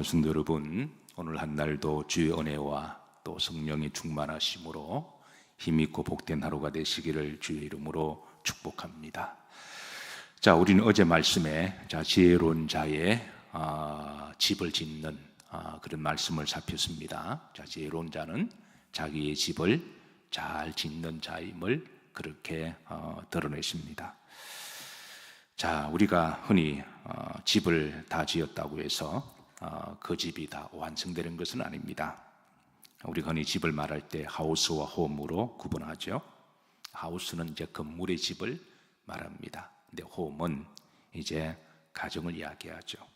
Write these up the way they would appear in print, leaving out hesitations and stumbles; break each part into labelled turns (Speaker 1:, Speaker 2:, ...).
Speaker 1: 성도 여러분, 오늘 한 날도 주의 은혜와 또 성령의 충만하심으로 힘있고 복된 하루가 되시기를 주의 이름으로 축복합니다. 자, 우리는 어제 말씀에 지혜로운 자의 집을 짓는 그런 말씀을 살폈습니다. 자, 지혜로운 자는 자기의 집을 잘 짓는 자임을 그렇게 드러내십니다. 자, 우리가 흔히 집을 다 지었다고 해서 그 집이 다 완성되는 것은 아닙니다. 우리가 흔히 집을 말할 때 하우스와 홈으로 구분하죠. 하우스는 이제 건물의 집을 말합니다. 근데 홈은 이제 가정을 이야기하죠.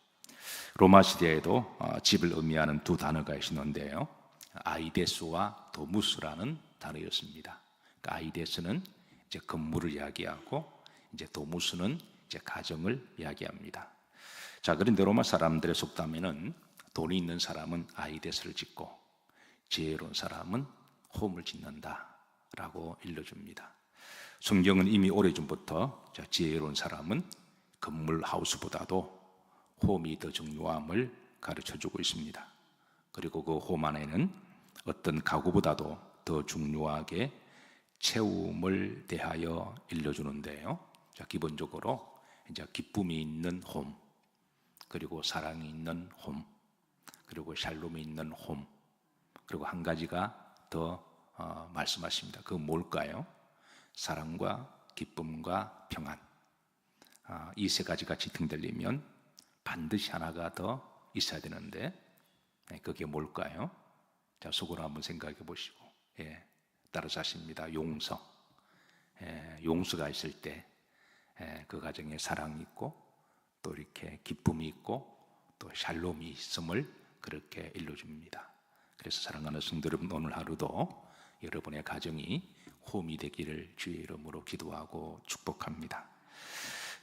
Speaker 1: 로마 시대에도 집을 의미하는 두 단어가 있었는데요, 아이데스와 도무스라는 단어였습니다. 그러니까 아이데스는 이제 건물을 이야기하고, 이제 도무스는 이제 가정을 이야기합니다. 자, 그런데 로마 사람들의 속담에는 돈이 있는 사람은 아이데스를 짓고 지혜로운 사람은 홈을 짓는다라고 일러줍니다. 성경은 이미 오래전부터 지혜로운 사람은 건물 하우스보다도 홈이 더 중요함을 가르쳐주고 있습니다. 그리고 그 홈 안에는 어떤 가구보다도 더 중요하게 채움을 대하여 일러주는데요, 자, 기본적으로 이제 기쁨이 있는 홈, 그리고 사랑이 있는 홈, 그리고 샬롬이 있는 홈, 그리고 한 가지가 더 말씀하십니다. 그건 뭘까요? 사랑과 기쁨과 평안. 이 세 가지가 지탱되려면 반드시 하나가 더 있어야 되는데, 그게 뭘까요? 자, 속으로 한번 생각해 보시고, 따라서 하십니다. 용서. 용서가 있을 때 그 가정에 사랑이 있고, 또 이렇게 기쁨이 있고, 또 샬롬이 있음을 그렇게 일러줍니다. 그래서 사랑하는 성도 여러분, 오늘 하루도 여러분의 가정이 홈이 되기를 주의 이름으로 기도하고 축복합니다.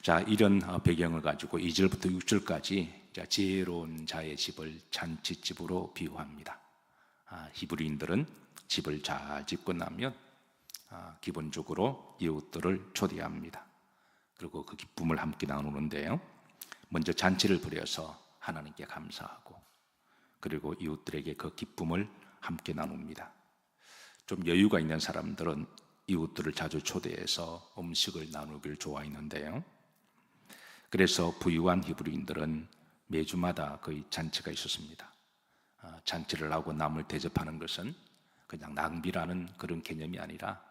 Speaker 1: 자, 이런 배경을 가지고 2절부터 6절까지 지혜로운 자의 집을 잔치집으로 비유합니다. 히브리인들은 집을 잘 짓고 나면 기본적으로 이웃들을 초대합니다. 그리고 그 기쁨을 함께 나누는데요, 먼저 잔치를 벌여서 하나님께 감사하고, 그리고 이웃들에게 그 기쁨을 함께 나눕니다. 좀 여유가 있는 사람들은 이웃들을 자주 초대해서 음식을 나누길 좋아했는데요, 그래서 부유한 히브리인들은 매주마다 거의 잔치가 있었습니다. 잔치를 하고 남을 대접하는 것은 그냥 낭비라는 그런 개념이 아니라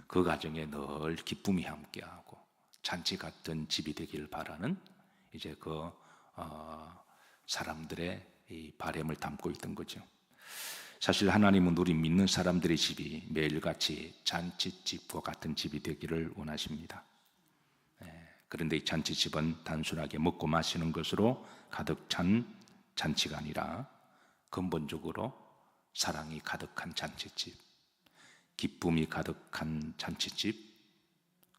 Speaker 1: 그 가정에 늘 기쁨이 함께하고 잔치 같은 집이 되길 바라는 이제 그 사람들의 이 바람을 담고 있던 거죠. 사실 하나님은 우리 믿는 사람들의 집이 매일같이 잔치집과 같은 집이 되기를 원하십니다. 그런데 이 잔치집은 단순하게 먹고 마시는 것으로 가득 찬 잔치가 아니라 근본적으로 사랑이 가득한 잔치집, 기쁨이 가득한 잔치집,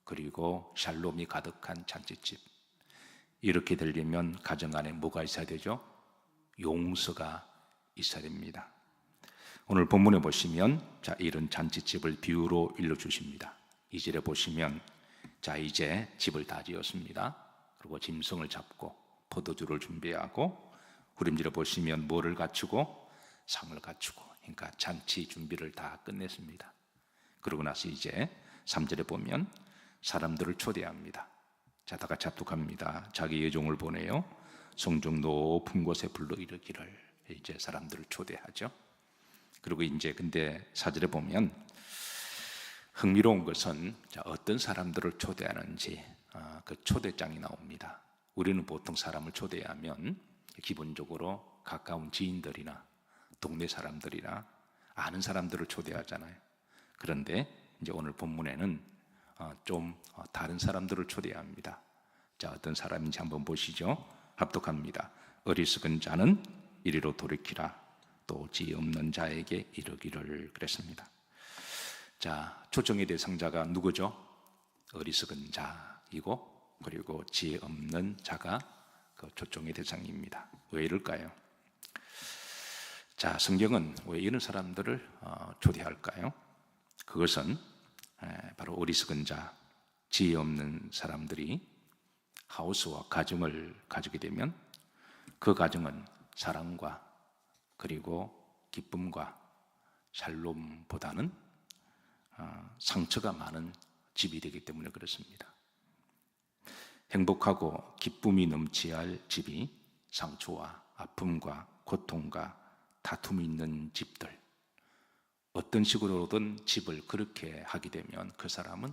Speaker 1: 그리고 샬롬이 가득한 잔치집. 이렇게 되려면 가정 안에 뭐가 있어야 되죠? 용서가 있어야 됩니다. 오늘 본문에 보시면 이런 잔치집을 비유로 일러주십니다. 2절에 보시면 이제 집을 다 지었습니다. 그리고 짐승을 잡고 포도주를 준비하고, 후림절에 보시면 뭐를 갖추고? 상을 갖추고. 그러니까 잔치 준비를 다 끝냈습니다. 그러고 나서 이제 3절에 보면 사람들을 초대합니다. 자, 다 같이 합독합니다. 자기 여종을 보내요 성중 높은 곳에 불러 이르기를. 이제 사람들을 초대하죠. 그리고 이제 근데 4절에 보면 흥미로운 것은 어떤 사람들을 초대하는지 그 초대장이 나옵니다. 우리는 보통 사람을 초대하면 기본적으로 가까운 지인들이나 동네 사람들이나 아는 사람들을 초대하잖아요. 그런데 이제 오늘 본문에는 좀 다른 사람들을 초대합니다. 자, 어떤 사람인지 한번 보시죠. 합독합니다. 어리석은 자는 이리로 돌이키라. 또 지혜 없는 자에게 이르기를. 그랬습니다. 자, 초청의 대상자가 누구죠? 어리석은 자이고, 그리고 지혜 없는 자가 그 초청의 대상입니다. 왜 이럴까요? 자, 성경은 왜 이런 사람들을 초대할까요? 그것은 바로 어리석은 자, 지혜 없는 사람들이 하우스와 가정을 가지게 되면 그 가정은 사랑과 그리고 기쁨과 샬롬보다는 상처가 많은 집이 되기 때문에 그렇습니다. 행복하고 기쁨이 넘쳐야 할 집이 상처와 아픔과 고통과 다툼이 있는 집들, 어떤 식으로든 집을 그렇게 하게 되면 그 사람은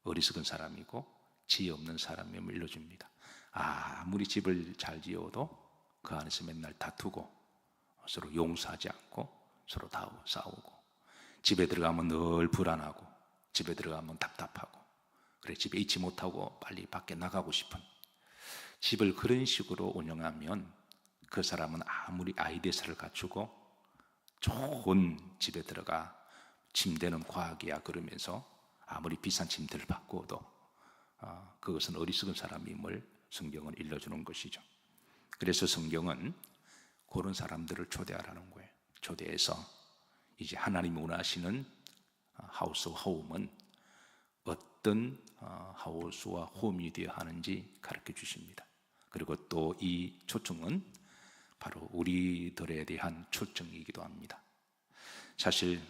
Speaker 1: 어리석은 사람이고 지혜 없는 사람임을 일러줍니다. 아무리 집을 잘 지어도 그 안에서 맨날 다투고 서로 용서하지 않고 서로 싸우고, 집에 들어가면 늘 불안하고 집에 들어가면 답답하고, 그래 집에 있지 못하고 빨리 밖에 나가고 싶은, 집을 그런 식으로 운영하면 그 사람은 아무리 아이디어를 갖추고 좋은 집에 들어가 침대는 과학이야 그러면서 아무리 비싼 침대를 바꾸어도 그것은 어리석은 사람임을 성경은 일러주는 것이죠. 그래서 성경은 그런 사람들을 초대하라는 거예요. 초대해서 이제 하나님이 원하시는 하우스 홈은 어떤 하우스와 홈이 되어야 하는지 가르쳐 주십니다. 그리고 또 이 초청은 바로 우리들에 대한 초청이기도 합니다. 사실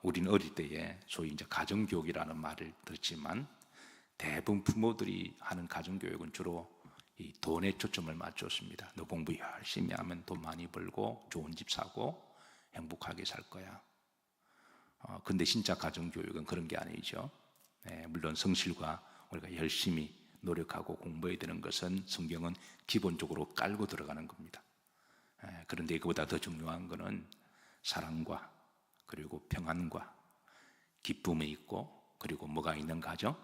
Speaker 1: 우리는 어릴 때에 소위 이제 가정교육이라는 말을 듣지만 대부분 부모들이 하는 가정교육은 주로 이 돈에 초점을 맞췄습니다. 너 공부 열심히 하면 돈 많이 벌고 좋은 집 사고 행복하게 살 거야. 근데 진짜 가정교육은 그런 게 아니죠. 물론 성실과 우리가 열심히 노력하고 공부해야 되는 것은 성경은 기본적으로 깔고 들어가는 겁니다. 그런데 그보다 더 중요한 것은 사랑과 그리고 평안과 기쁨이 있고, 그리고 뭐가 있는 가정?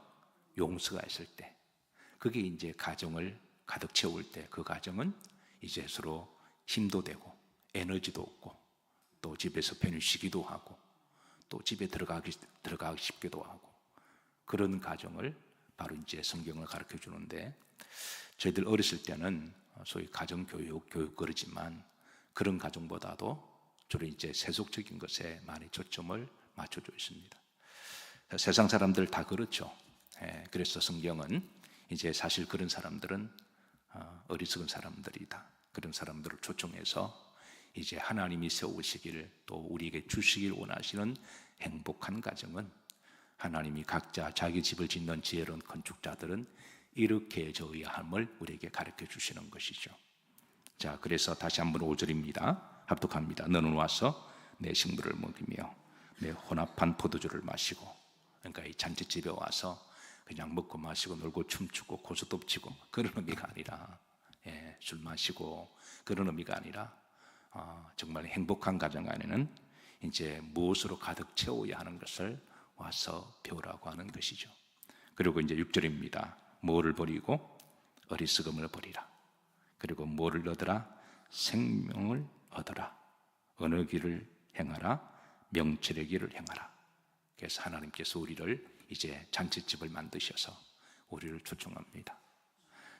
Speaker 1: 용서가 있을 때, 그게 이제 가정을 가득 채울 때 그 가정은 이제 서로 힘도 되고 에너지도 없고 또 집에서 편히 쉬기도 하고 또 집에 들어가기 쉽기도 하고, 그런 가정을 바로 이제 성경을 가르쳐 주는데, 저희들 어렸을 때는 소위 가정교육 그러지만 그런 가정보다도 주로 이제 세속적인 것에 많이 초점을 맞춰져 있습니다. 세상 사람들 다 그렇죠. 그래서 성경은 이제 사실 그런 사람들은 어리석은 사람들이다, 그런 사람들을 초청해서 이제 하나님이 세우시기를 또 우리에게 주시길 원하시는 행복한 가정은 하나님이 각자 자기 집을 짓는 지혜로운 건축자들은 이렇게 져야 함을 우리에게 가르쳐 주시는 것이죠. 자, 그래서 다시 한번 5절입니다. 합독합니다. 너는 와서 내 식물을 먹이며 내 혼합한 포도주를 마시고, 그러니까 이 잔치집에 와서 그냥 먹고 마시고 놀고 춤추고 고스톱 치고 그런 의미가 아니라, 술 마시고 그런 의미가 아니라 정말 행복한 가정 안에는 이제 무엇으로 가득 채워야 하는 것을 와서 배우라고 하는 것이죠. 그리고 이제 6절입니다. 뭐를 버리고 어리석음을 버리라. 그리고 뭐를 얻으라? 생명을 얻으라. 어느 길을 행하라? 명철의 길을 행하라. 그래서 하나님께서 우리를 이제 잔치집을 만드셔서 우리를 초청합니다.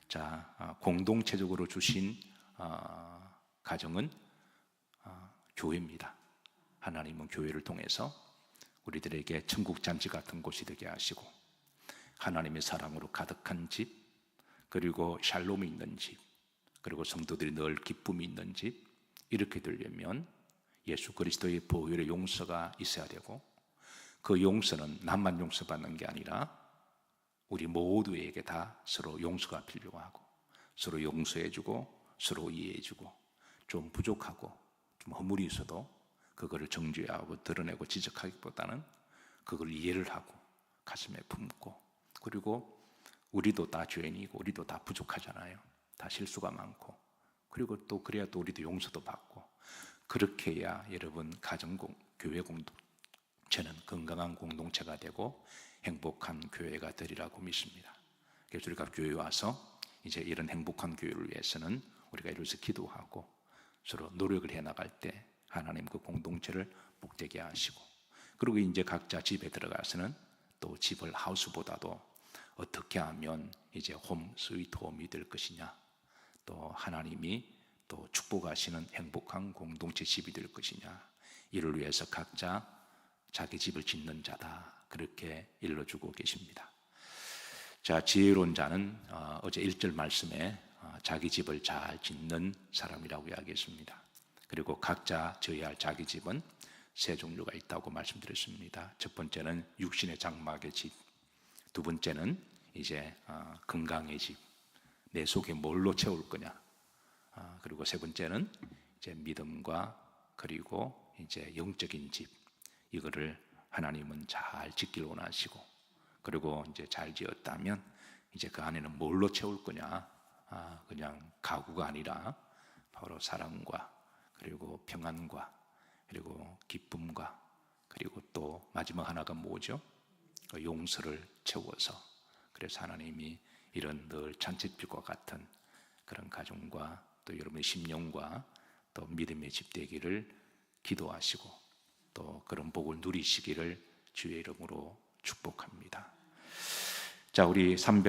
Speaker 1: 자, 공동체적으로 주신 가정은 교회입니다. 하나님은 교회를 통해서 우리들에게 천국 잔치 같은 곳이 되게 하시고, 하나님의 사랑으로 가득한 집, 그리고 샬롬이 있는 집, 그리고 성도들이 늘 기쁨이 있는 집, 이렇게 되려면 예수 그리스도의 보혈의 용서가 있어야 되고, 그 용서는 나만 용서받는 게 아니라 우리 모두에게 다 서로 용서가 필요하고, 서로 용서해주고 서로 이해해주고, 좀 부족하고 좀 허물이 있어도 그거를 정죄하고 드러내고 지적하기보다는 그걸 이해를 하고 가슴에 품고, 그리고 우리도 다 죄인이고 우리도 다 부족하잖아요. 다 실수가 많고, 그리고 또 그래야 또 우리도 용서도 받고, 그렇게 해야 여러분 교회 공동체는 건강한 공동체가 되고 행복한 교회가 되리라고 믿습니다. 그래서 우리가 교회에 와서 이제 이런 행복한 교회를 위해서는 우리가 이로써 기도하고 서로 노력을 해나갈 때 하나님 그 공동체를 복되게 하시고, 그리고 이제 각자 집에 들어가서는 또 집을 하우스보다도 어떻게 하면 이제 홈 스위트 홈이 될 것이냐, 또 하나님이 또 축복하시는 행복한 공동체 집이 될 것이냐, 이를 위해서 각자 자기 집을 짓는 자다, 그렇게 일러주고 계십니다. 자, 지혜로운 자는 어제 1절 말씀에 자기 집을 잘 짓는 사람이라고 이야기했습니다. 그리고 각자 져야 할 자기 집은 세 종류가 있다고 말씀드렸습니다. 첫 번째는 육신의 장막의 집, 두 번째는 이제 건강의 집, 내 속에 뭘로 채울 거냐, 그리고 세 번째는 이제 믿음과 그리고 이제 영적인 집, 이거를 하나님은 잘 짓길 원하시고, 그리고 이제 잘 지었다면 이제 그 안에는 뭘로 채울 거냐, 그냥 가구가 아니라 바로 사랑과 그리고 평안과 그리고 기쁨과 그리고 또 마지막 하나가 뭐죠? 용서를 채워서, 그래서 하나님이 이런 늘 잔치빛과 같은 그런 가정과 또 여러분의 심령과 또 믿음의 집 되기를 기도하시고 또 그런 복을 누리시기를 주의 이름으로 축복합니다. 자, 우리